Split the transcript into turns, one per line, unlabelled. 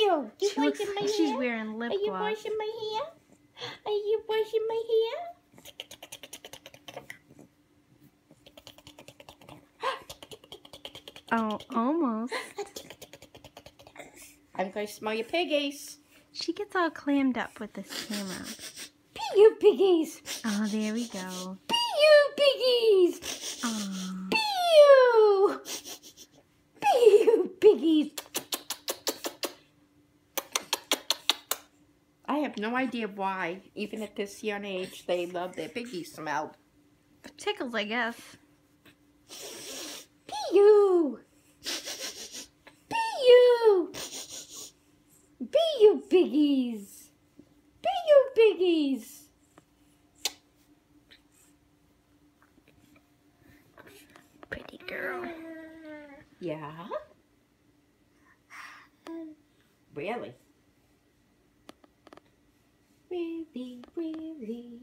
you? You
She looks
washing my
like
hair?
she's wearing lip
Are you
gloss.
washing my hair? Are you washing my hair?
Oh, almost.
I'm going to smell your piggies.
She gets all clammed up with this camera.
Be you piggies.
Oh, there we go.
Be you piggies.
Aw.
Be you. Be you piggies. I have no idea why, even at this young age, they love their piggies smelled.
Tickles, I guess.
Be you. Be you. Be you piggies. Be you piggies.
Pretty girl.
Yeah? Really? Really, really.